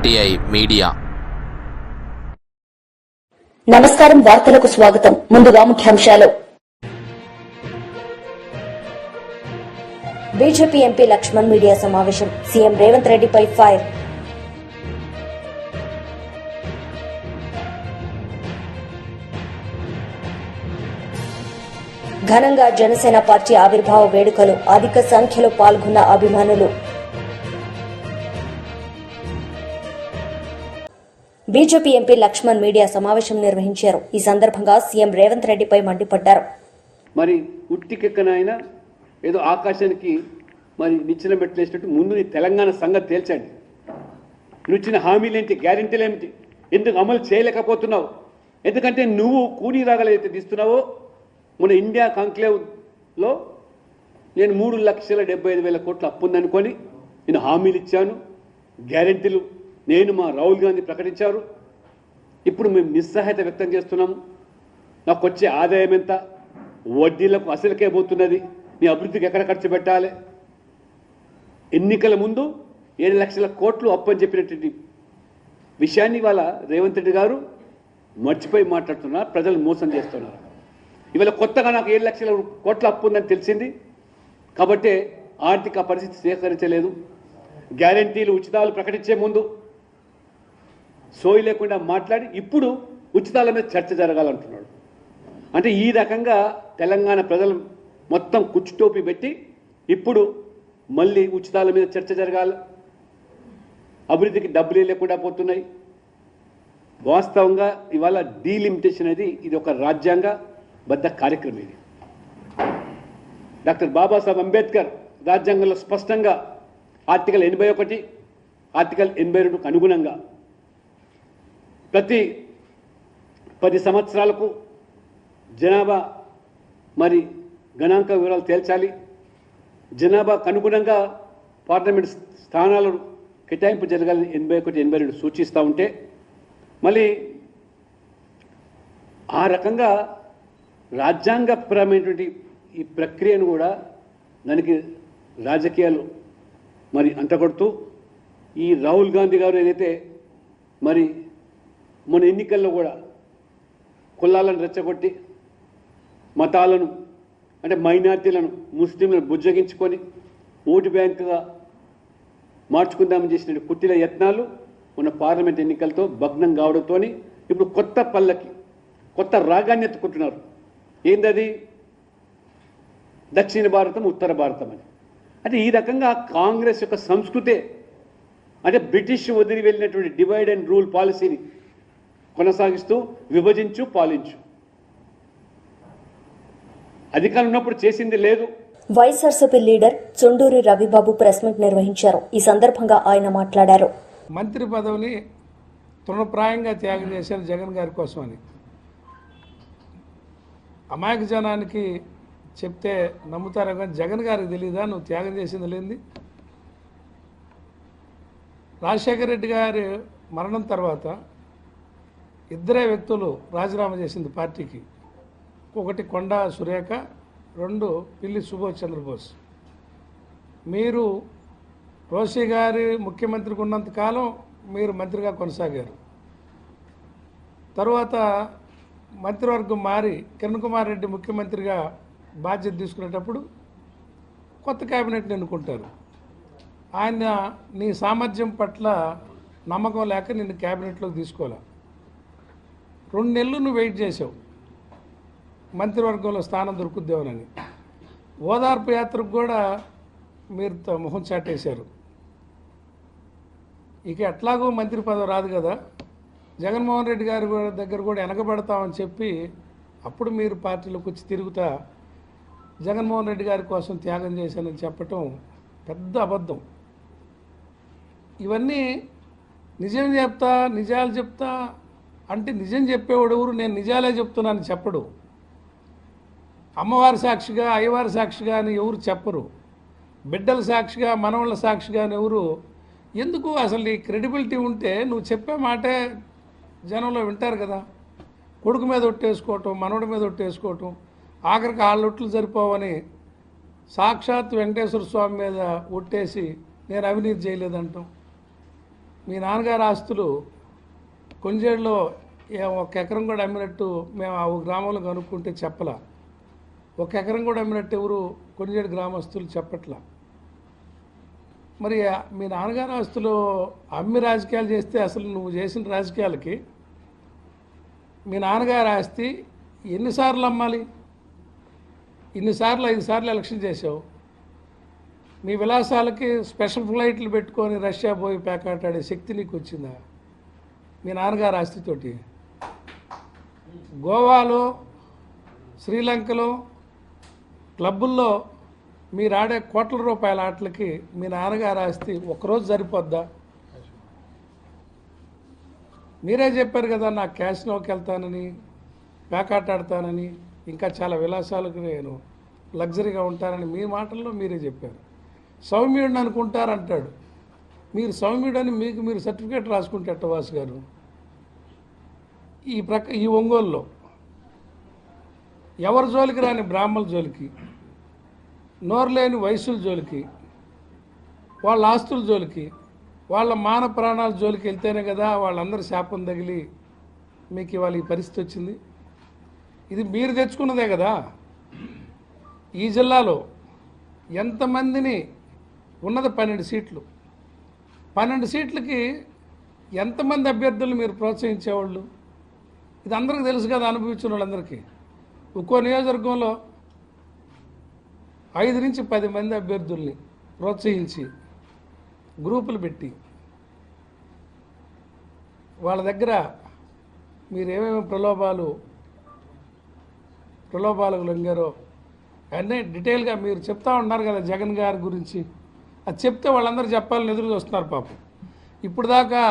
RTI media. నమస్కారం, వార్తలకు స్వాగతం. ముందుగా ముఖ్యాంశాలు. బీజేపీ ఎంపీ లక్ష్మణ్ మీడియా సమావేశం. సీఎం రేవంత్ రెడ్డిపై ఫైర్. ఘనంగా జనసేన పార్టీ ఆవిర్భావ వేడుకలు. అధిక సంఖ్యలో పాల్గొన్న అభిమానులు. బీజేపీ ఎంపీ లక్ష్మణ్ మీడియా సమావేశం నిర్వహించారు. ఈ సందర్భంగా సీఎం రేవంత్ రెడ్డిపై మండిపడ్డారు. మరి ఉట్టికెక్కనైనా ఏదో ఆకాశానికి మరి నిచ్చెన పెట్టలేసినట్టు ముందు నీ తెలంగాణ సంగతి తేల్చండి. నువ్వు ఇచ్చిన హామీలేంటి, గ్యారెంటీలు ఏమిటి, ఎందుకు అమలు చేయలేకపోతున్నావు? ఎందుకంటే నువ్వు కూనీ రాగలు అయితే తీస్తున్నావో, మన ఇండియా కాంక్లేవ్లో నేను 3,75,000 కోట్ల అప్పు ఉందనుకొని నేను హామీలు ఇచ్చాను, గ్యారెంటీలు నేను మా రాహుల్ గాంధీ ప్రకటించారు. ఇప్పుడు మేము నిస్సహాయత వ్యక్తం చేస్తున్నాము. నాకు వచ్చే ఆదాయం ఎంత, వడ్డీలకు అసలుకే పోతున్నది, నీ అభివృద్ధికి ఎక్కడ ఖర్చు పెట్టాలి? ఎన్నికల ముందు 7 లక్షల కోట్లు అప్పు అని చెప్పినటువంటి విషయాన్ని ఇవాళ రేవంత్ రెడ్డి గారు మర్చిపోయి మాట్లాడుతున్నారు. ప్రజలు మోసం చేస్తున్నారు. ఇవాళ కొత్తగా నాకు 7 లక్షల కోట్ల అప్పు ఉందని తెలిసింది కాబట్టి ఆర్థిక పరిస్థితి సేకరించలేదు. గ్యారెంటీలు, ఉచితాలు ప్రకటించే ముందు సోయి లేకుండా మాట్లాడి ఇప్పుడు ఉచితాల మీద చర్చ జరగాలంటున్నాడు. అంటే ఈ రకంగా తెలంగాణ ప్రజలు మొత్తం కుచ్చుటోపి పెట్టి ఇప్పుడు మళ్ళీ ఉచితాల మీద చర్చ జరగాలి, అభివృద్ధికి డబ్బులు లేకుండా పోతున్నాయి. వాస్తవంగా ఇవాళ డీలిమిటేషన్ అనేది ఇది ఒక రాజ్యాంగబద్ధ కార్యక్రమం. ఇది డాక్టర్ బాబాసాహెబ్ అంబేద్కర్ రాజ్యాంగంలో స్పష్టంగా ఆర్టికల్ 81, ఆర్టికల్ 82కు అనుగుణంగా ప్రతి 10 సంవత్సరాలకు జనాభా మరి గణాంక వివరాలు తేల్చాలి. జనాభాకు అనుగుణంగా పార్లమెంట్ స్థానాలు కేటాయింపు జరగాలని 81, 82 సూచిస్తూ ఉంటే మళ్ళీ ఆ రకంగా రాజ్యాంగపరమైనటువంటి ఈ ప్రక్రియను కూడా దానికి రాజకీయాలు మరి అంటగొడుతూ ఈ రాహుల్ గాంధీ గారు ఏదైతే మరి మన ఎన్నికల్లో కూడా కులాలను రెచ్చగొట్టి మతాలను అంటే మైనార్టీలను, ముస్లింలను బుజ్జగించుకొని ఓటు బ్యాంకుగా మార్చుకుందామని చేసిన కుట్టిల యత్నాలు ఉన్న పార్లమెంట్ ఎన్నికలతో భగ్నం కావడంతో ఇప్పుడు కొత్త పల్లకి, కొత్త రాగాన్ని ఎత్తుకుంటున్నారు. ఏందది? దక్షిణ భారతం, ఉత్తర భారతం అని. అంటే ఈ రకంగా కాంగ్రెస్ యొక్క సంస్కృతే అంటే బ్రిటిష్ వదిలి వెళ్ళినటువంటి డివైడ్ అండ్ రూల్ పాలసీని కొనసాగిస్తూ విభజించు, పాలించు. అధికారం ఉన్నప్పుడు చేసింది లేదు. YSRCP leader Chonduri Ravibabu press meet నిర్వహించారు. ఈ సందర్భంగా ఆయన మాట్లాడారు. మంత్రి పదవిని తృణప్రాయంగా త్యాగం చేశారు జగన్ గారి కోసం అని. అమాయక జనానికి చెప్తే నమ్ముతారు కానీ జగన్ గారికి తెలియదా నువ్వు త్యాగం చేసింది లేనిది? రాజశేఖర రెడ్డి గారి మరణం తర్వాత 2 వ్యక్తులు రాజీనామా చేసింది పార్టీకి. ఒకటి కొండా సురేఖ, 2 పిల్లి సుభాష్ చంద్రబోస్. మీరు రోషి గారి ముఖ్యమంత్రికి ఉన్నంతకాలం మీరు మంత్రిగా కొనసాగారు. తర్వాత మంత్రివర్గం మారి కిరణ్ కుమార్ రెడ్డి ముఖ్యమంత్రిగా బాధ్యత తీసుకునేటప్పుడు కొత్త క్యాబినెట్ని ఎన్నుకుంటారు. ఆయన నీ సామర్థ్యం పట్ల నమ్మకం లేక నిన్ను క్యాబినెట్లోకి తీసుకోలే. 2 నెలలు నువ్వు వెయిట్ చేసావు మంత్రివర్గంలో స్థానం దొరుకుద్దేమోనని. ఓదార్పు యాత్రకు కూడా మీరు మొహం చాటేశారు. ఇక ఎట్లాగో మంత్రి పదవి రాదు కదా, జగన్మోహన్ రెడ్డి గారి దగ్గర కూడా వెనకబడతామని చెప్పి అప్పుడు మీరు పార్టీలోకి వచ్చి తిరుగుతా జగన్మోహన్ రెడ్డి గారి కోసం త్యాగం చేశానని చెప్పటం పెద్ద అబద్ధం. ఇవన్నీ నిజం చెప్తా, నిజాలు చెప్తా అంటే నిజం చెప్పేవాడు ఎవరు? నేను నిజాలే చెప్తున్నాను చెప్పడు. అమ్మవారి సాక్షిగా, అయ్యవారి సాక్షిగా అని ఎవరు చెప్పరు. బిడ్డల సాక్షిగా, మనవాళ్ళ సాక్షిగా అని ఎవరు. ఎందుకు? అసలు ఈ క్రెడిబిలిటీ ఉంటే నువ్వు చెప్పే మాటే జనంలో వింటారు కదా. కొడుకు మీద ఒట్టేసుకోవటం, మనవడి మీద ఒట్టేసుకోవటం, ఆఖరికి ఆళ్ళొట్లు సరిపోవని సాక్షాత్ వెంకటేశ్వర స్వామి మీద ఒట్టేసి నేను అవినీతి చేయలేదంటాం. మీ నాన్నగారి ఆస్తులు కొంజేడులో 1 ఎకరం కూడా అమ్మినట్టు మేము ఆ గ్రామంలో కనుక్కుంటే చెప్పలా. 1 ఎకరం కూడా అమ్మినట్టు ఎవరు కొంజేడు గ్రామస్తులు చెప్పట్లా. మరి మీ నాన్నగారి ఆస్తులు అమ్మి రాజకీయాలు చేస్తే అసలు నువ్వు చేసిన రాజకీయాలకి మీ నాన్నగారి ఆస్తి ఎన్నిసార్లు అమ్మాలి? 5 సార్లు ఎలక్షన్ చేసావు. మీ విలాసాలకి స్పెషల్ ఫ్లైట్లు పెట్టుకొని రష్యా పోయి పేకాటాడే శక్తి నీకు వచ్చిందా మీ నాన్నగారి ఆస్తితోటి? గోవాలో, శ్రీలంకలో క్లబ్బుల్లో మీరు ఆడే కోట్ల రూపాయల ఆటలకి మీ నాన్నగారి ఆస్తి ఒకరోజు సరిపోద్దా? మీరే చెప్పారు కదా, నాకు క్యాసినోకి వెళ్తానని, పేకాట ఆడతానని, ఇంకా చాలా విలాసాలకు నేను లగ్జరీగా ఉంటానని మీ మాటల్లో మీరే చెప్పారు. సౌమ్యుడిని అనుకుంటారంటాడు. మీరు సౌమ్యుడని మీకు మీరు సర్టిఫికేట్ రాసుకుంటే అట్టవాసు గారు ఈ ఒంగోలులో ఎవరి జోలికి రాని బ్రాహ్మణ జోలికి, నోరు లేని వయసుల జోలికి, వాళ్ళ ఆస్తుల జోలికి, వాళ్ళ మాన ప్రాణాల జోలికి వెళ్తేనే కదా వాళ్ళందరూ శాపం తగిలి మీకు ఇవాళ ఈ పరిస్థితి వచ్చింది. ఇది మీరు తెచ్చుకున్నదే కదా. ఈ జిల్లాలో ఎంతమందిని ఉన్నది 12 సీట్లు. 12 సీట్లకి ఎంతమంది అభ్యర్థులు మీరు ప్రోత్సహించేవాళ్ళు? ఇది అందరికీ తెలుసు కదా, అనుభవించిన వాళ్ళందరికీ. ఒక్కో నియోజకవర్గంలో 5 నుంచి 10 మంది అభ్యర్థుల్ని ప్రోత్సహించి గ్రూపులు పెట్టి వాళ్ళ దగ్గర మీరు ఏమేమి ప్రలోభాలకు లొంగారో అన్నీ డీటెయిల్గా మీరు చెప్తా ఉన్నారు కదా జగన్ గారి గురించి. అది చెప్తే వాళ్ళందరూ చెప్పాలని ఎదురు చూస్తున్నారు పాపం. ఇప్పుడు దాకా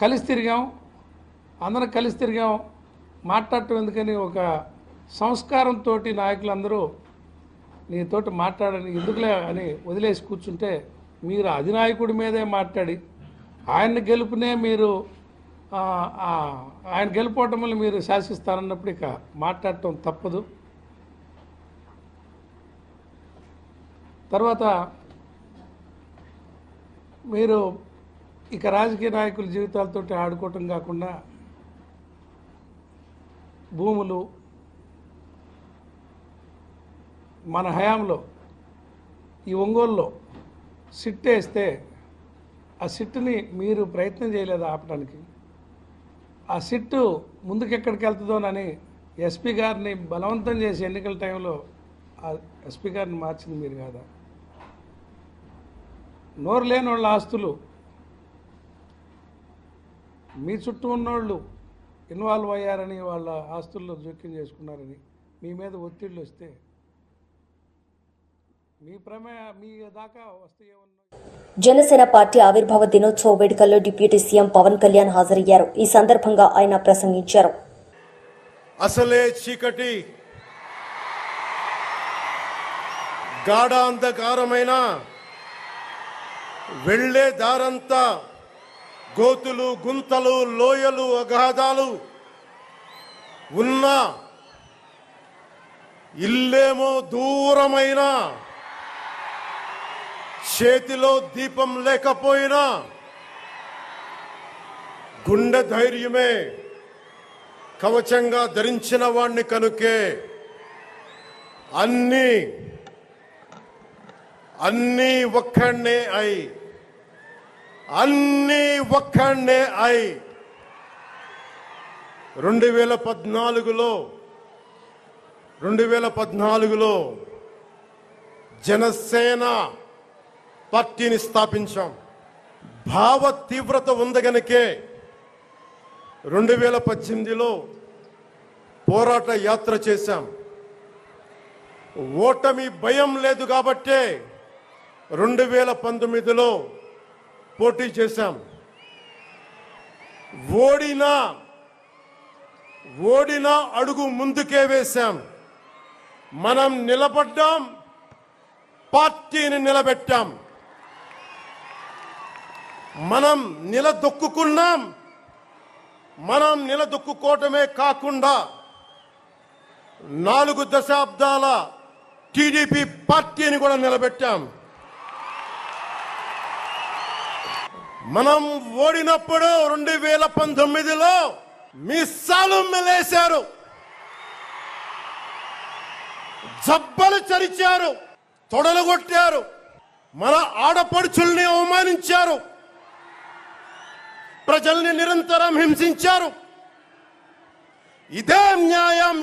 కలిసి తిరిగాం, అందరం కలిసి తిరిగాం, మాట్లాడటం ఎందుకని ఒక సంస్కారంతో నాయకులందరూ నీతోటి మాట్లాడని ఎందుకులే అని వదిలేసి కూర్చుంటే మీరు అధినాయకుడి మీదే మాట్లాడి ఆయన గెలుపునే మీరు ఆయన గెలుపోవటం వల్ల మీరు శాసిస్తారన్నప్పుడు ఇక మాట్లాడటం తప్పదు. తర్వాత మీరు ఇక రాజకీయ నాయకుల జీవితాలతో ఆడుకోవటం కాకుండా భూములు మన హయాంలో ఈ ఒంగోలులో సిట్ వేస్తే ఆ సిట్టుని మీరు ప్రయత్నం చేయలేదు ఆపడానికి. ఆ సిట్టు ముందుకెక్కడికి వెళ్తుందోనని ఎస్పీ గారిని బలవంతం చేసి ఎన్నికల టైంలో ఆ ఎస్పీ గారిని మార్చింది మీరు కాదా? నోరు లేని వాళ్ళ ఆస్తులు మీ చుట్టూ ఉన్నోళ్ళు ఇన్వాల్వ్ అయ్యారని, వాళ్ళ ఆస్తుల్లో జోక్యం చేసుకున్నారని మీ మీద ఒత్తిళ్ళు వస్తే మీ దాకా వస్తే ఏమన్నా. జనసేన పార్టీ ఆవిర్భావ దినోత్సవ వేడుకల్లో డిప్యూటీ సీఎం పవన్ కళ్యాణ్ హాజరయ్యారు. ఈ సందర్భంగా ఆయన ప్రసంగించారు. అసలే చీకటి, గాఢ అంధకారమైన వెళ్లే దారంతా గోతులు, గుంతలు, లోయలు, అగాధాలు ఉన్న ఇల్లేమో దూరమైన, చేతిలో దీపం లేకపోయినా గుండె ధైర్యమే కవచంగా ధరించిన వాణ్ణి కనుకే అన్నీ ఒక్కడే అయి 2014లో జనసేన పార్టీని స్థాపించాం. భావ తీవ్రత ఉంది గనుకే 2018లో పోరాట యాత్ర చేశాం. ఓటమి భయం లేదు కాబట్టే 2019లో పోటీ చేశాం. ఓడినా అడుగు ముందుకే వేశాం. మనం నిలబడ్డాం, పార్టీని నిలబెట్టాం. మనం నిలదొక్కుకున్నాం. మనం నిలదొక్కుకోవటమే కాకుండా 4 దశాబ్దాల టీడీపీ పార్టీని కూడా నిలబెట్టాం. మనం ఓడినప్పుడు 2019లో మీసాలు మెలేశారు, జబ్బలు చరిచారు, తొడలు కొట్టారు, మన ఆడపడుచుల్ని అవమానించారు, ప్రజల్ని నిరంతరం హింసించారు. ఇదే న్యాయం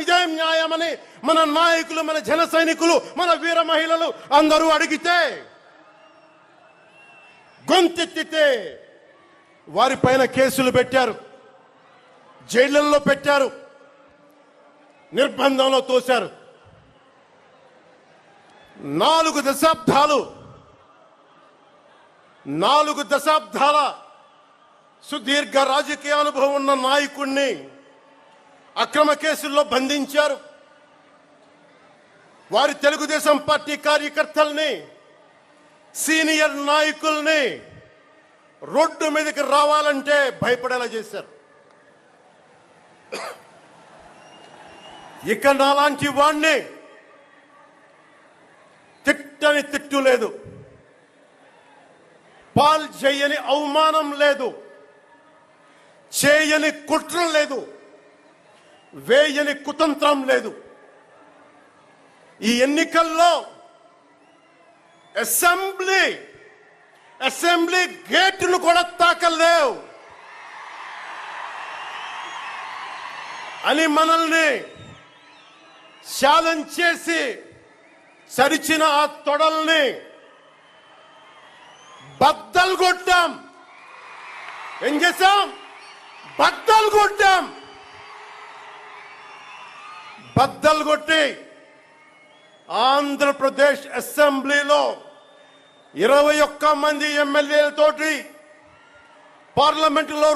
అని మన నాయకులు, మన జన సైనికులు, మన వీర మహిళలు అందరూ అడిగితే, గొంతెత్తితే వారిపైన కేసులు పెట్టారు, జైళ్లలో పెట్టారు, నిర్బంధంలో తోశారు. 4 దశాబ్దాల సుదీర్ఘ రాజకీయ అనుభవం ఉన్న నాయకుణ్ణి అక్రమ కేసుల్లో బంధించారు. వారి తెలుగుదేశం పార్టీ కార్యకర్తల్ని, సీనియర్ నాయకుల్ని రోడ్డు మీదకి రావాలంటే భయపడేలా చేశారు. ఇక నాలాంటి వాణ్ణి తిట్టని తిట్టు లేదు, పాల్ చేయని అవమానం లేదు, చేయని కుట్ర లేదు, వేయని కుతంత్రం లేదు. ఈ ఎన్నికల్లో అసెంబ్లీ గేటును కూడా తాకలేవు అని మనల్ని ఛాలెంజ్ చేసి సరిచిన ఆ తొడల్ని బద్దలు కొట్టాం. ఏం చేశాం? బద్దలు కొట్టాం. బద్దలు కొట్టి ఆంధ్రప్రదేశ్ అసెంబ్లీలో 21 మంది ఎమ్మెల్యేలతోటి, పార్లమెంటులో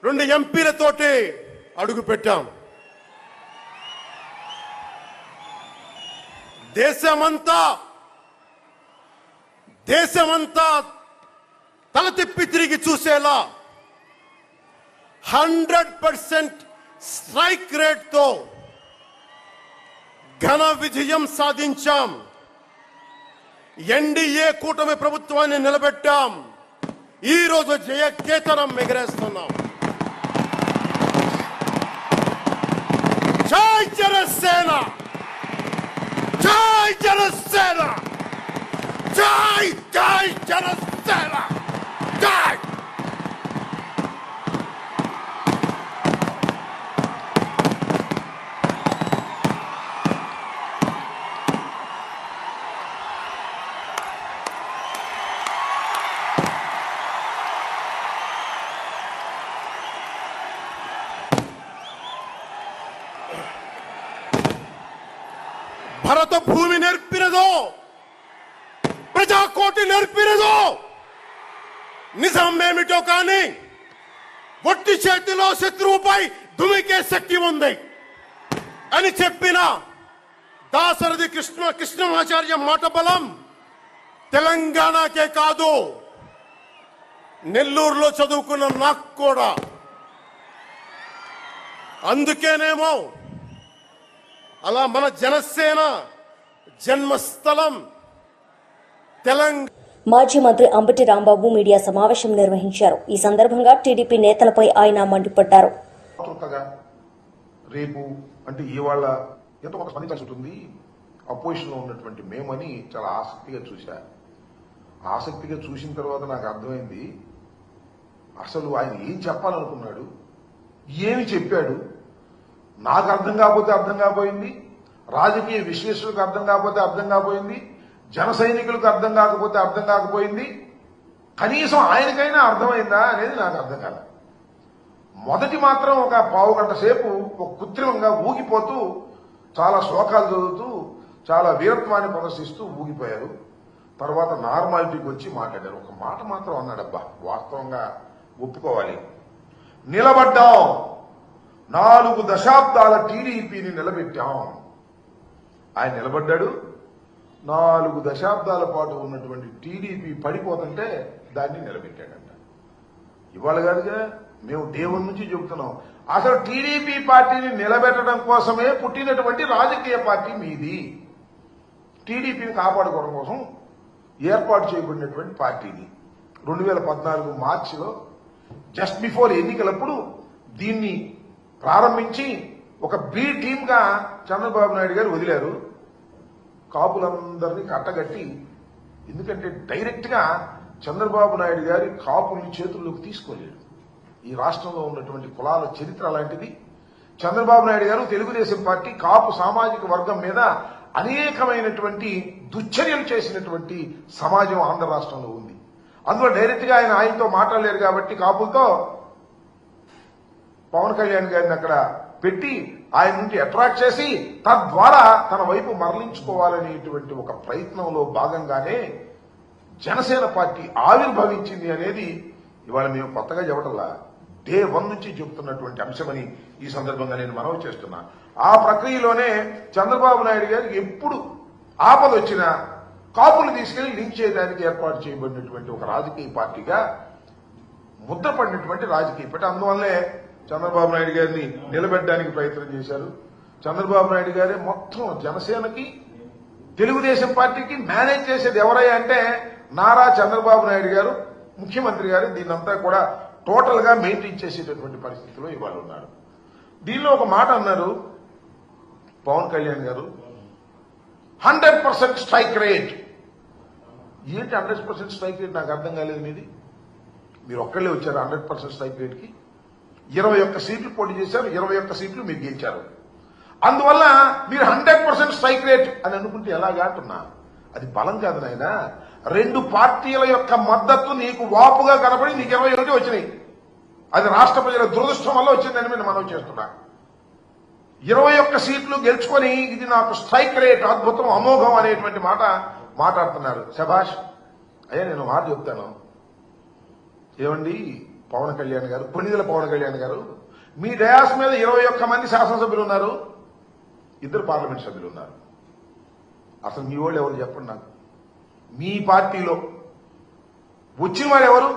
2 ఎంపీలతోటి అడుగు పెట్టాం. దేశమంతా తల తిప్పి తిరిగి చూసేలా 100% స్ట్రైక్ రేట్ తో ఘన విజయం సాధించాం. ఎన్డీఏ కూటమి ప్రభుత్వాన్ని నిలబెట్టాం. ఈ రోజు జయకేతనం ఎగరేస్తున్నాం. జై జనసేన, జై జనసేన, జై జై జనసేన, జై. భరత భూమి నేర్పినదో, ప్రజాకోటి నేర్పినదో నిజం ఏమిటో కానీ ఒట్టి చేతిలో శత్రువుపై దుమికే శక్తి ఉంది అని చెప్పిన దాశరథి కృష్ణమాచార్య మాట బలం తెలంగాణకే కాదు, నెల్లూరులో చదువుకున్న నాకు కూడా. అందుకేనేమో అలా మన జనసేన జన్మస్థలం తెలంగాణ. మాజీ మంత్రి అంబటి రాంబాబు మీడియా సమావేశం నిర్వహించారు. ఈ సందర్భంగా టీడీపీ నేతలపై ఆయన మండిపడ్డారు. రేపు అంటే ఇవాళ ఎంతో కొంత స్పందించాల్సి ఉంటుంది. అపోజిషన్ లో ఉన్నటువంటి మేమని చాలా ఆసక్తిగా చూశా. ఆసక్తిగా చూసిన తర్వాత నాకు అర్థమైంది అసలు ఆయన ఏం చెప్పాలనుకున్నాడు, ఏమి చెప్పాడు. నాకు అర్థం కాకపోతే అర్థం కాపోయింది, రాజకీయ విశ్లేషకులకు అర్థం కాకపోతే అర్థం కాపోయింది, జన సైనికులకు అర్థం కాకపోతే అర్థం కాకపోయింది. కనీసం ఆయనకైనా అర్థమైందా అనేది నాకు అర్థం కాల. మొదటి మాత్రం ఒక పావు గంట సేపు ఒక కృత్రిమంగా ఊగిపోతూ, చాలా శ్లోకాలు చదువుతూ, చాలా వీరత్వాన్ని ప్రదర్శిస్తూ ఊగిపోయారు. తర్వాత నార్మాలిటీకి వచ్చి మాట్లాడారు. ఒక మాట మాత్రం అన్నాడబ్బా, వాస్తవంగా ఒప్పుకోవాలి. నిలబడ్డాం, 4 దశాబ్దాల టీడీపీని నిలబెట్టాం. ఆయన నిలబడ్డాడు. 4 దశాబ్దాల పాటు ఉన్నటువంటి టీడీపీ పడిపోతుంటే దాన్ని నిలబెట్టాడంట. ఇవాళ కాదుగా, మేము దేవుడి నుంచి చెబుతున్నాం. అసలు టీడీపీ పార్టీని నిలబెట్టడం కోసమే పుట్టినటువంటి రాజకీయ పార్టీ మీది. టీడీపీని కాపాడుకోవడం కోసం ఏర్పాటు చేయబడినటువంటి పార్టీది. 2014 మార్చిలో జస్ట్ బిఫోర్ ఎన్నికలప్పుడు దీన్ని ప్రారంభించి ఒక బి టీమ్ గా చంద్రబాబు నాయుడు గారు వదిలారు. కాపులందరినీ కట్టగట్టి, ఎందుకంటే డైరెక్ట్ గా చంద్రబాబు నాయుడు గారి కాపుల్ని చేతుల్లోకి తీసుకోలేడు. ఈ రాష్ట్రంలో ఉన్నటువంటి కులాల చరిత్ర అలాంటిది. చంద్రబాబు నాయుడు గారు తెలుగుదేశం పార్టీ కాపు సామాజిక వర్గం మీద అనేకమైనటువంటి దుశ్చర్యలు చేసినటువంటి సమాజం ఆంధ్ర రాష్ట్రంలో ఉంది. అందులో డైరెక్ట్ గా ఆయనతో మాట్లాడలేరు కాబట్టి కాపులతో పవన్ కళ్యాణ్ గారిని అక్కడ పెట్టి ఆయన నుండి అట్రాక్ట్ చేసి తద్వారా తన వైపు మరలించుకోవాలనేటువంటి ఒక ప్రయత్నంలో భాగంగానే జనసేన పార్టీ ఆవిర్భవించింది అనేది ఇవాళ మేము కొత్తగా చెప్పటంలా, డే 1 నుంచి చెబుతున్నటువంటి అంశమని ఈ సందర్భంగా నేను మనవి చేస్తున్నా. ఆ ప్రక్రియలోనే చంద్రబాబు నాయుడు గారికి ఎప్పుడు ఆపద వచ్చినా కాపులు తీసుకెళ్లి లింక్ చేయడానికి ఏర్పాటు చేయబడినటువంటి ఒక రాజకీయ పార్టీగా ముద్రపడినటువంటి రాజకీయ పార్టీ. అందువల్లే చంద్రబాబు నాయుడు గారిని నిలబెట్టడానికి ప్రయత్నం చేశారు. చంద్రబాబు నాయుడు గారే మొత్తం జనసేనకి తెలుగుదేశం పార్టీకి మేనేజ్ చేసేది ఎవరయ్యా అంటే నారా చంద్రబాబు నాయుడు గారు, ముఖ్యమంత్రి గారు దీన్నంతా కూడా టోటల్ గా మెయింటైన్ చేసేటటువంటి పరిస్థితిలో ఇవాళ ఉన్నారు. దీనిలో ఒక మాట అన్నారు పవన్ కళ్యాణ్ గారు, 100% స్ట్రైక్ రేట్. ఏంటి 100% స్ట్రైక్ రేట్? నాకు అర్థం కాలేదు. మీది మీరు ఒక్కళ్ళే వచ్చారు 100% స్ట్రైక్ రేట్ కి. 21 సీట్లు పోటీ చేశారు, 21 సీట్లు మీరు గెలిచారు. అందువల్ల మీరు 100% స్ట్రైక్ రేట్ అని అనుకుంటే ఎలాగా అంటున్నా? అది బలం కాదు నాయన. 2 పార్టీల యొక్క మద్దతు నీకు వాపుగా కనబడి నీకు 21 వచ్చినాయి. అది రాష్ట్ర ప్రజల దురదృష్టం వల్ల వచ్చిందని నేను మనవి చేస్తున్నా. 21 సీట్లు గెలుచుకొని ఇది నాకు స్ట్రైక్ రేట్ అద్భుతం అమోఘం అనేటువంటి మాట మాట్లాడుతున్నారు. శభాష్ అయ్యా. నేను మాట చెప్తాను, ఏమండి పవన్ కళ్యాణ్ గారు, కొన్నిదల పవన్ కళ్యాణ్ గారు, మీ డయాస్ మీద 21 మంది శాసనసభ్యులు ఉన్నారు, 2 పార్లమెంట్ సభ్యులు ఉన్నారు. అసలు మీ వాళ్ళు ఎవరు చెప్పండి నాకు. మీ పార్టీలో వచ్చిన వారు ఎవరు?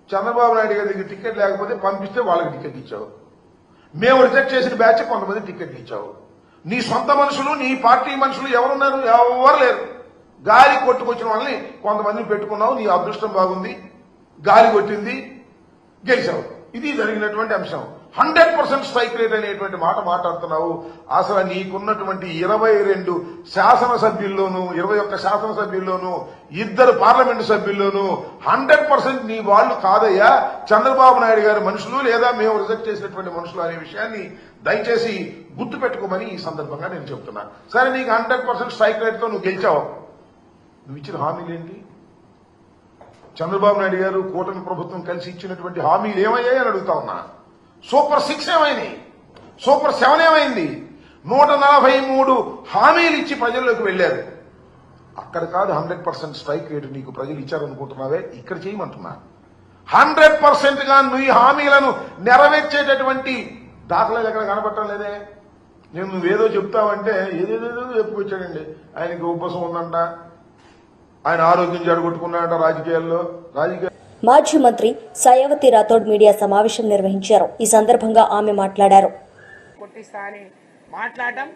చంద్రబాబు నాయుడు గారి దగ్గర టికెట్ లేకపోతే పంపిస్తే వాళ్ళకి టికెట్ ఇచ్చావు. మేము రిజెక్ట్ చేసిన బ్యాచ్ కొంతమంది టికెట్లు ఇచ్చావు. నీ సొంత మనుషులు, నీ పార్టీ మనుషులు ఎవరున్నారు? ఎవరు లేరు. గాలి కొట్టుకొచ్చిన వాళ్ళని కొంతమందిని పెట్టుకున్నావు. నీ అదృష్టం బాగుంది, గాలి కొట్టింది, గెలిచావు. ఇది జరిగినటువంటి అంశం. 100% స్ట్రైక్ రేట్ అనేటువంటి మాట మాట్లాడుతున్నావు. అసలు నీకున్నటువంటి 22 శాసనసభ్యుల్లోనూ 21 శాసనసభ్యుల్లోనూ 2 పార్లమెంటు సభ్యుల్లోనూ 100% నీ వాళ్ళు కాదయ్యా, చంద్రబాబు నాయుడు గారి మనుషులు లేదా మేము రిజెక్ట్ చేసినటువంటి మనుషులు అనే విషయాన్ని దయచేసి గుర్తు పెట్టుకోమని ఈ సందర్భంగా నేను చెప్తున్నా. సరే, నీకు 100% స్ట్రైక్ రేట్ తో నువ్వు గెలిచావు. నువ్వు ఇచ్చిన హామీలు ఏంటి? చంద్రబాబు నాయుడు గారు కూటమి ప్రభుత్వం కలిసి ఇచ్చినటువంటి హామీలు ఏమయ్యాయి అని అడుగుతా ఉన్నా. సూపర్ 6 ఏమైంది? సూపర్ 7 ఏమైంది? 143 హామీలు ఇచ్చి ప్రజల్లోకి వెళ్లారు. అక్కడ కాదు 100% స్ట్రైక్ రేటు నీకు ప్రజలు ఇచ్చారనుకుంటున్నావే, ఇక్కడ చేయమంటున్నా. 100% గా నువ్వు హామీలను నెరవేర్చేటటువంటి దాఖలాలు ఎక్కడ కనబడటం లేదే. నేను నువ్వేదో చెప్తావంటే ఏదేదో చెప్పుకొచ్చాడండి. ఆయనకి ఉపసం ఉందంట, ఆయన ఆరోగ్యం జడగొట్టుకున్నాడంట రాజకీయాల్లో. మాజీ మంత్రి సయావతి రాథోడ్ మీడియా సమావేశం నిర్వహించారు. ఈ సందర్భంగా ఆమె మాట్లాడారు. కొట్టిస్తా అని మాట్లాడడం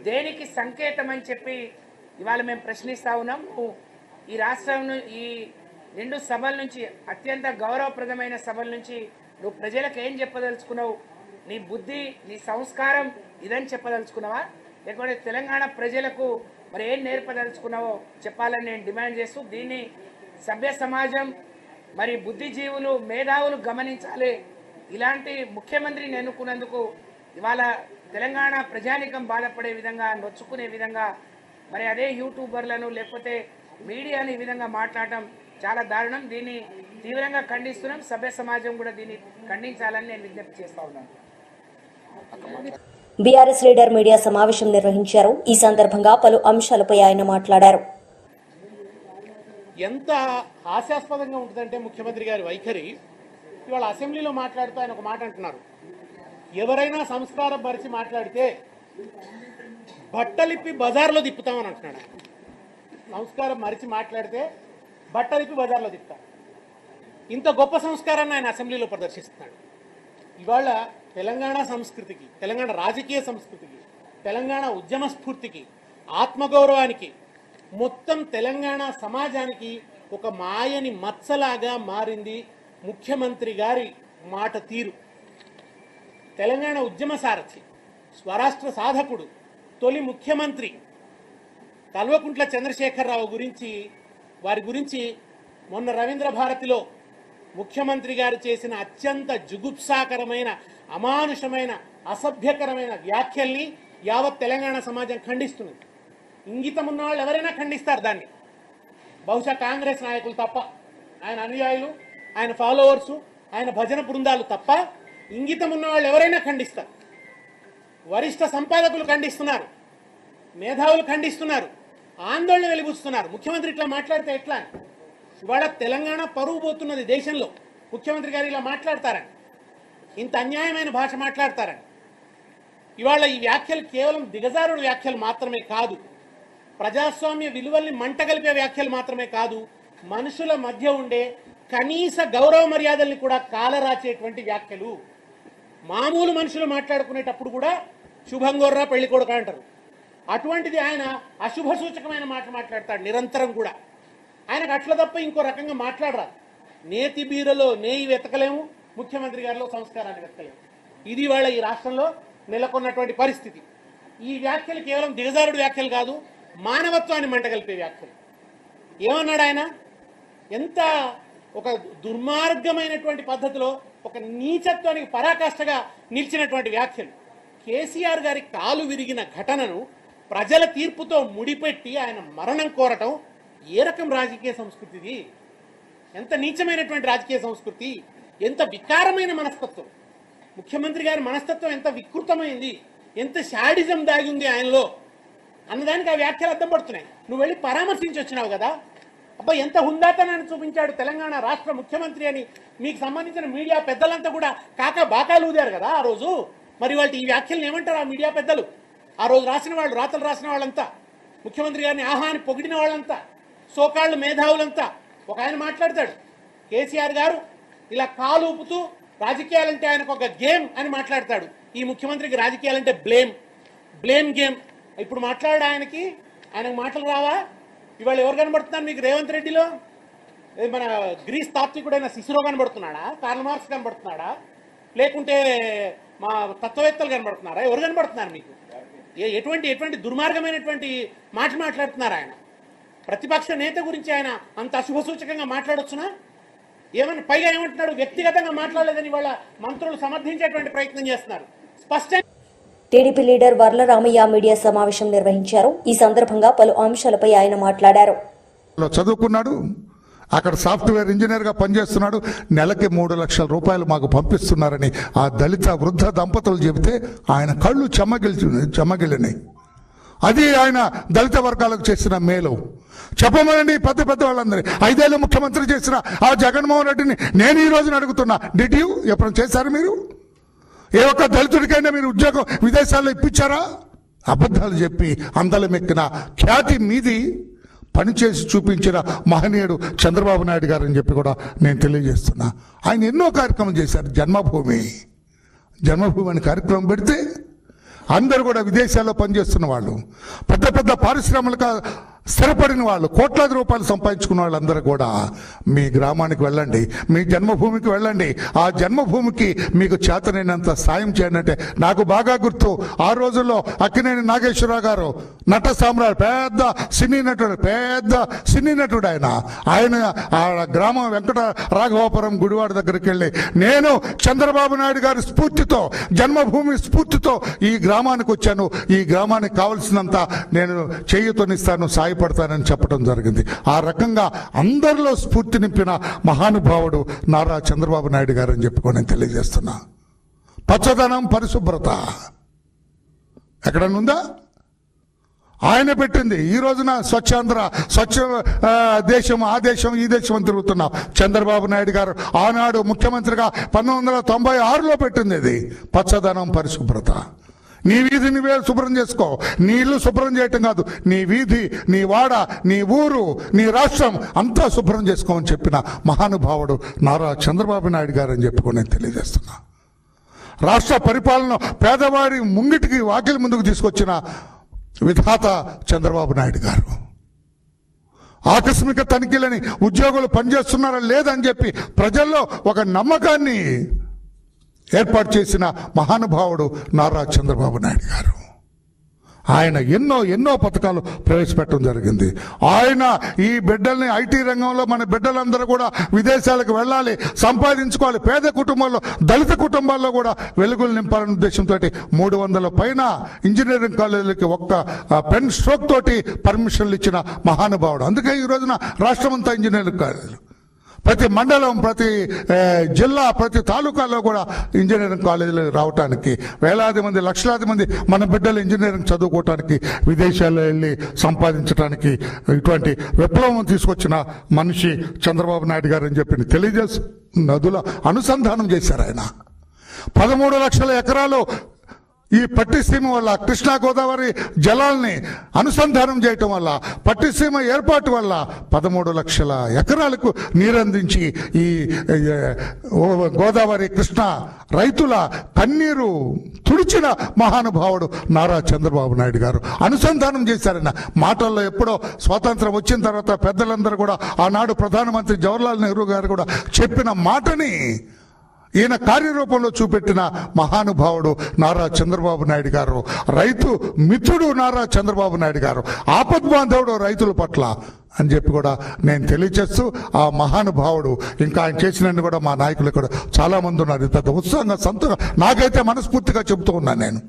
దేనికి సంకేతం అని చెప్పి ఇవాళ మేము ప్రశ్నిస్తా ఉన్నాం. ఈ రాష్ట్రం ఈ 2 సభల నుంచి, అత్యంత గౌరవప్రదమైన సభల నుంచి నువ్వు ప్రజలకు ఏం చెప్పదలుచుకున్నావు? నీ బుద్ధి, నీ సంస్కారం ఇదని చెప్పదలుచుకున్నావా, లేకపోతే తెలంగాణ ప్రజలకు మరి ఏం నేర్పదలుచుకున్నావో చెప్పాలని నేను డిమాండ్ చేస్తూ, దీన్ని సభ్య సమాజం మరి బుద్ధిజీవులు, మేధావులు గమనించాలి. ఇలాంటి ముఖ్యమంత్రిని ఎన్నుకున్నందుకు ఇవాళ తెలంగాణ ప్రజానికం బాధపడే విధంగా, నొచ్చుకునే విధంగా మరి అదే యూట్యూబర్లను లేకపోతే మీడియాని ఈ విధంగా మాట్లాడటం చాలా దారుణం. దీన్ని తీవ్రంగా ఖండిస్తున్నాం. సభ్య సమాజం కూడా దీన్ని ఖండించాలని నేను విజ్ఞప్తి చేస్తా ఉన్నాను. బీఆర్ఎస్ లీడర్ మీడియా సమావేశం నిర్వహించారు. ఈ సందర్భంగా పలు అంశాలపై ఆయన మాట్లాడారు. ఎంత హాస్యాస్పదంగా ఉంటుందంటే ముఖ్యమంత్రి గారి వైఖరి. ఇవాళ అసెంబ్లీలో మాట్లాడుతూ ఆయన ఒక మాట అంటున్నారు, ఎవరైనా సంస్కారం పరిచి మాట్లాడితే బట్టలిప్పి బజార్లో తిప్పుతామని అంటున్నాడు. సంస్కారం మరిచి మాట్లాడితే బట్టలిప్పి బజార్లో తిప్పుతారు. ఇంత గొప్ప సంస్కారాన్ని ఆయన అసెంబ్లీలో ప్రదర్శిస్తున్నాడు. ఇవాళ తెలంగాణ సంస్కృతికి, తెలంగాణ రాజకీయ సంస్కృతికి, తెలంగాణ ఉద్యమ స్ఫూర్తికి, ఆత్మగౌరవానికి, మొత్తం తెలంగాణ సమాజానికి ఒక మాయని మచ్చలాగా మారింది ముఖ్యమంత్రి గారి మాట తీరు. తెలంగాణ ఉద్యమ సారథి, స్వరాష్ట్ర సాధకుడు, తొలి ముఖ్యమంత్రి కల్వకుంట్ల చంద్రశేఖరరావు వారి గురించి మొన్న రవీంద్ర భారతిలో ముఖ్యమంత్రి గారు చేసిన అత్యంత జుగుప్సాకరమైన, అమానుషమైన, అసభ్యకరమైన వ్యాఖ్యల్ని యావత్ తెలంగాణ సమాజం ఖండిస్తున్నది. ఇంగితం ఉన్న వాళ్ళు ఎవరైనా ఖండిస్తారు దాన్ని, బహుశా కాంగ్రెస్ నాయకులు తప్ప, ఆయన అనుయాయులు, ఆయన ఫాలోవర్సు, ఆయన భజన బృందాలు తప్ప ఇంగితం ఉన్న వాళ్ళు ఎవరైనా ఖండిస్తారు. వరిష్ఠ సంపాదకులు ఖండిస్తున్నారు, మేధావులు ఖండిస్తున్నారు, ఆందోళన వెలిబుస్తున్నారు. ముఖ్యమంత్రి ఇట్లా మాట్లాడితే ఎట్లా? ఇవాళ తెలంగాణ పరువు పోతున్నది దేశంలో. ముఖ్యమంత్రి గారు ఇలా మాట్లాడతారని, ఇంత అన్యాయమైన భాష మాట్లాడతారని. ఇవాళ ఈ వ్యాఖ్యలు కేవలం దిగజారుడు వ్యాఖ్యలు మాత్రమే కాదు, ప్రజాస్వామ్య విలువల్ని మంటగలిపే వ్యాఖ్యలు మాత్రమే కాదు, మనుషుల మధ్య ఉండే కనీస గౌరవ మర్యాదల్ని కూడా కాలరాచేటువంటి వ్యాఖ్యలు. మామూలు మనుషులు మాట్లాడుకునేటప్పుడు కూడా శుభంగోర్రా పెళ్లి కొడుక అంటారు. అటువంటిది ఆయన అశుభ సూచకమైన మాట మాట్లాడతాడు నిరంతరం కూడా. ఆయనకు అట్ల తప్ప ఇంకో రకంగా మాట్లాడరాదు. నేతి బీరలో నేయి వెతకలేము, ముఖ్యమంత్రి గారిలో సంస్కారాన్ని వెతకలేము. ఇది వాళ్ళ ఈ రాష్ట్రంలో నెలకొన్నటువంటి పరిస్థితి. ఈ వ్యాఖ్యలు కేవలం దిగజారుడు వ్యాఖ్యలు కాదు, మానవత్వాన్ని మంటగలిపే వ్యాఖ్యలు. ఏమన్నాడు ఆయన? ఎంత ఒక దుర్మార్గమైనటువంటి పద్ధతిలో, ఒక నీచత్వానికి పరాకాష్ఠగా నిలిచినటువంటి వ్యాఖ్యలు. కేసీఆర్ గారి కాలు విరిగిన ఘటనను ప్రజల తీర్పుతో ముడిపెట్టి ఆయన మరణం కోరటం ఏ రకం రాజకీయ సంస్కృతిది? ఎంత నీచమైనటువంటి రాజకీయ సంస్కృతి, ఎంత వికారమైన మనస్తత్వం. ముఖ్యమంత్రి గారి మనస్తత్వం ఎంత వికృతమైంది, ఎంత శాడిజం దాగి ఉంది ఆయనలో అన్నదానికి ఆ వ్యాఖ్యలు అర్థం పడుతున్నాయి. నువ్వు వెళ్ళి పరామర్శించి వచ్చినావు కదా, అబ్బా ఎంత హుందాతనాన్ని చూపించాడు తెలంగాణ రాష్ట్ర ముఖ్యమంత్రి అని మీకు సంబంధించిన మీడియా పెద్దలంతా కూడా కాకా బాకాలు ఊదారు కదా ఆ రోజు. మరి వాళ్ళు ఈ వ్యాఖ్యలను ఏమంటారు ఆ మీడియా పెద్దలు? ఆ రోజు రాసిన వాళ్ళు, రాతలు రాసిన వాళ్ళంతా, ముఖ్యమంత్రి గారిని ఆహాని పొగిడిన వాళ్ళంతా, సోకాళ్ళు మేధావులంతా. ఒక ఆయన మాట్లాడతాడు, కేసీఆర్ గారు ఇలా కాలు ఊపుతూ రాజకీయాలంటే ఆయనకు ఒక గేమ్ అని మాట్లాడతాడు. ఈ ముఖ్యమంత్రికి రాజకీయాలంటే బ్లేమ్ గేమ్. ఇప్పుడు మాట్లాడు ఆయనకు మాటలు రావా? ఇవాళ ఎవరు కనబడుతున్నారు మీకు రేవంత్ రెడ్డిలో? మన గ్రీస్ తాత్వికుడైన సిసిరో కనబడుతున్నాడా? కార్ల్ మార్క్స్ కనబడుతున్నాడా? లేకుంటే మా తత్వవేత్తలు కనబడుతున్నారా? ఎవరు కనబడుతున్నారు మీకు? ఎటువంటి దుర్మార్గమైనటువంటి మాట్లాడుతున్నారు ఆయన? ప్రతిపక్ష నేత గురించి ఆయన అంత అశుభసూచకంగా మాట్లాడొచ్చునా? పైగా ఏమంటున్నాడు? వ్యక్తిగతంగా మాట్లాడలేదని వాళ్ళ మంత్రులు సమర్థించేటువంటి ప్రయత్నం చేస్తున్నారు. స్పష్టంగా TDP leader Varla Ramaiah media సమావేశం నిర్వహించారు. ఈ సందర్భంగా పలు అంశాలపై ఆయన మాట్లాడారు. చదువుకున్నాడు, అక్కడ సాఫ్ట్వేర్ ఇంజనీర్గా పనిచేస్తున్నాడు, నెలకి 3 లక్షల రూపాయలు మాకు పంపిస్తున్నారని ఆ దళిత వృద్ధ దంపతులు చెబితే ఆయన కళ్ళు చెమ్మగిలినాయి. అది ఆయన దళిత వర్గాలకు చేసిన మేలు. చెప్పమనండి పెద్ద వాళ్ళందరి. 5 ఏళ్ళు ముఖ్యమంత్రి చేసిన ఆ జగన్మోహన్ రెడ్డిని నేను ఈ రోజున అడుగుతున్నా, డిడ్ యూ ఎప్పుడు చేశారు మీరు? ఏ ఒక్క దళితుడికైనా మీరు ఉద్యోగం విదేశాల్లో ఇప్పించారా? అబద్ధాలు చెప్పి అందలమెక్కిన ఖ్యాతి మీది పనిచేసి చూపించిన మహనీయుడు చంద్రబాబు నాయుడు గారు అని చెప్పి కూడా నేను తెలియజేస్తున్నా. ఆయన ఎన్నో కార్యక్రమం చేశారు. జన్మభూమి అని కార్యక్రమం పెడితే అందరూ కూడా విదేశాల్లో పనిచేస్తున్న వాళ్ళు, పెద్ద పారిశ్రామిక స్థిరపడిన వాళ్ళు, కోట్లాది రూపాయలు సంపాదించుకున్న వాళ్ళందరూ కూడా మీ గ్రామానికి వెళ్ళండి, మీ జన్మభూమికి వెళ్ళండి. ఆ జన్మభూమికి మీకు చేతనైనంత సాయం చేయండి అంటే నాకు బాగా గుర్తు. ఆ రోజుల్లో అక్కినేని నాగేశ్వరరావు గారు నట సామ్రాట్, పెద్ద సినీ నటుడు ఆయన ఆ గ్రామం వెంకట రాఘవాపురం గుడివాడ దగ్గరికి వెళ్ళి నేను చంద్రబాబు నాయుడు గారి స్ఫూర్తితో, జన్మభూమి స్ఫూర్తితో ఈ గ్రామానికి వచ్చాను, ఈ గ్రామానికి కావలసినంత నేను చేయూతనిస్తాను, సాయపడతానని చెప్పడం జరిగింది. ఆ రకంగా అందరిలో స్ఫూర్తి నింపిన మహానుభావుడు నారా చంద్రబాబు నాయుడు గారు అని చెప్పుకొని నేను తెలియజేస్తున్నా. పచ్చదనం, పరిశుభ్రత ఎక్కడనుందా? ఆయన పెట్టింది. ఈ రోజున స్వచ్ఛాంధ్ర, స్వచ్ఛ దేశం, ఆ దేశం, ఈ దేశం అని తిరుగుతున్నాం. చంద్రబాబు నాయుడు గారు ఆనాడు ముఖ్యమంత్రిగా 1996లో పెట్టింది ఇది పచ్చదనం, పరిశుభ్రత. నీ వీధి నువ్వే శుభ్రం చేసుకో. నీ ఇల్లు శుభ్రం చేయటం కాదు, నీ వీధి, నీ వాడ, నీ ఊరు, నీ రాష్ట్రం అంతా శుభ్రం చేసుకోమని చెప్పిన మహానుభావుడు నారా చంద్రబాబు నాయుడు గారు అని చెప్పుకొని నేను తెలియజేస్తున్నా. రాష్ట్ర పరిపాలన పేదవాడి ముంగిటికి వాకిలి ముందుకు తీసుకొచ్చిన విధాత చంద్రబాబు నాయుడు గారు. ఆకస్మిక తనిఖీలని ఉద్యోగులు పనిచేస్తున్నారా లేదని చెప్పి ప్రజల్లో ఒక నమ్మకాన్ని ఏర్పాటు చేసిన మహానుభావుడు నారా చంద్రబాబు నాయుడు గారు. ఆయన ఎన్నో పథకాలు ప్రవేశపెట్టడం జరిగింది. ఆయన ఈ బిడ్డల్ని ఐటీ రంగంలో మన బిడ్డలందరూ కూడా విదేశాలకు వెళ్ళాలి, సంపాదించుకోవాలి, పేద కుటుంబాల్లో దళిత కుటుంబాల్లో కూడా వెలుగులు నింపాలనే ఉద్దేశంతో 300 పైన ఇంజనీరింగ్ కాలేజీలకి ఒక్క పెన్ స్ట్రోక్ తోటి పర్మిషన్లు ఇచ్చిన మహానుభావుడు. అందుకే ఈ రోజున రాష్ట్రమంతా ఇంజనీరింగ్ కాలేజీలు, ప్రతి మండలం, ప్రతి జిల్లా, ప్రతి తాలూకాలో కూడా ఇంజనీరింగ్ కాలేజీలు రావటానికి వేలాది మంది, లక్షలాది మంది మన బిడ్డలు ఇంజనీరింగ్ చదువుకోవటానికి, విదేశాల్లో వెళ్ళి సంపాదించడానికి ఇటువంటి విప్లవం తీసుకొచ్చిన మనిషి చంద్రబాబు నాయుడు గారు అని చెప్పి తెలియజేసి నదుల అనుసంధానం చేశారు. ఆయన 13 లక్షల ఎకరాలు ఈ పట్టిసీమ వల్ల, కృష్ణా గోదావరి జలాల్ని అనుసంధానం చేయటం వల్ల, పట్టిసీమ ఏర్పాటు వల్ల 13 లక్షల ఎకరాలకు నీరందించి ఈ గోదావరి కృష్ణా రైతుల కన్నీరు తుడిచిన మహానుభావుడు నారా చంద్రబాబు నాయుడు గారు. అనుసంధానం చేశారన్న మాటల్లో ఎప్పుడో స్వాతంత్రం వచ్చిన తర్వాత పెద్దలందరూ కూడా, ఆనాడు ప్రధానమంత్రి జవహర్లాల్ నెహ్రూ గారు కూడా చెప్పిన మాటని ఈయన కార్యరూపంలో చూపెట్టిన మహానుభావుడు నారా చంద్రబాబు నాయుడు గారు. రైతు మిత్రుడు నారా చంద్రబాబు నాయుడు గారు, ఆపద్బాంధవుడు రైతుల పట్ల అని చెప్పి కూడా నేను తెలియచేస్తూ, ఆ మహానుభావుడు ఇంకా ఆయన చేసినట్టు కూడా మా నాయకులు కూడా చాలా మంది ఉన్నారు. పెద్ద ఉత్సాహంగా, సంతోషంగా, నాకైతే మనస్ఫూర్తిగా చెబుతూ ఉన్నాను నేను.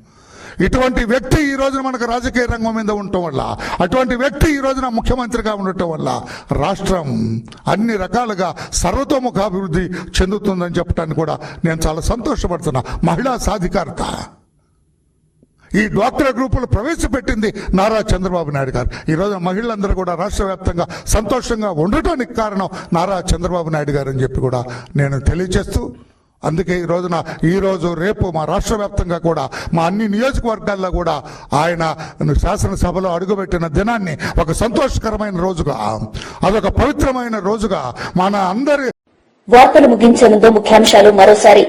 ఇటువంటి వ్యక్తి ఈ రోజున మనకు రాజకీయ రంగం మీద ఉండటం వల్ల, అటువంటి వ్యక్తి ఈ రోజున ముఖ్యమంత్రిగా ఉండటం వల్ల రాష్ట్రం అన్ని రకాలుగా సర్వతోముఖాభివృద్ధి చెందుతుందని చెప్పడానికి కూడా నేను చాలా సంతోషపడుతున్నా. మహిళా సాధికారత, ఈ డ్వాక్రా గ్రూపులు ప్రవేశపెట్టింది నారా చంద్రబాబు నాయుడు గారు. ఈ రోజు మహిళలందరూ కూడా రాష్ట్ర వ్యాప్తంగా సంతోషంగా ఉండటానికి కారణం నారా చంద్రబాబు నాయుడు గారు అని చెప్పి కూడా నేను తెలియజేస్తూ, అందుకే ఈ రోజు రేపు మా రాష్ట్ర వ్యాప్తంగా కూడా, మా అన్ని నియోజకవర్గాల్లో కూడా ఆయన శాసనసభలో అడుగుపెట్టిన దినాన్ని ఒక సంతోషకరమైన రోజుగా, అదొక పవిత్రమైన రోజుగా మన అందరి. వార్తలు ముగించే ముందు ముఖ్యాంశాలు మరోసారి.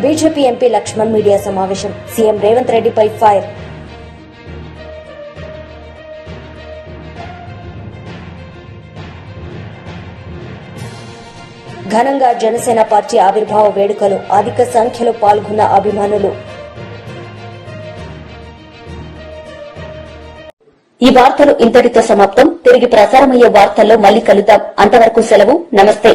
బీజేపీ ఎంపీ లక్ష్మణ్ మీడియా సమావేశం, సీఎం రేవంత్ రెడ్డిపై ఫైర్. ఘనంగా జనసేన పార్టీ ఆవిర్భావ వేడుకలు, అధిక సంఖ్యలో పాల్గొన్న అభిమానులు. ఈ వార్తలు ఇంతటితో సమాప్తం. తిరిగి ప్రసారమయ్యే వార్తల్లో మళ్లీ కలుద్దాం. అంతవరకు సెలవు. నమస్తే.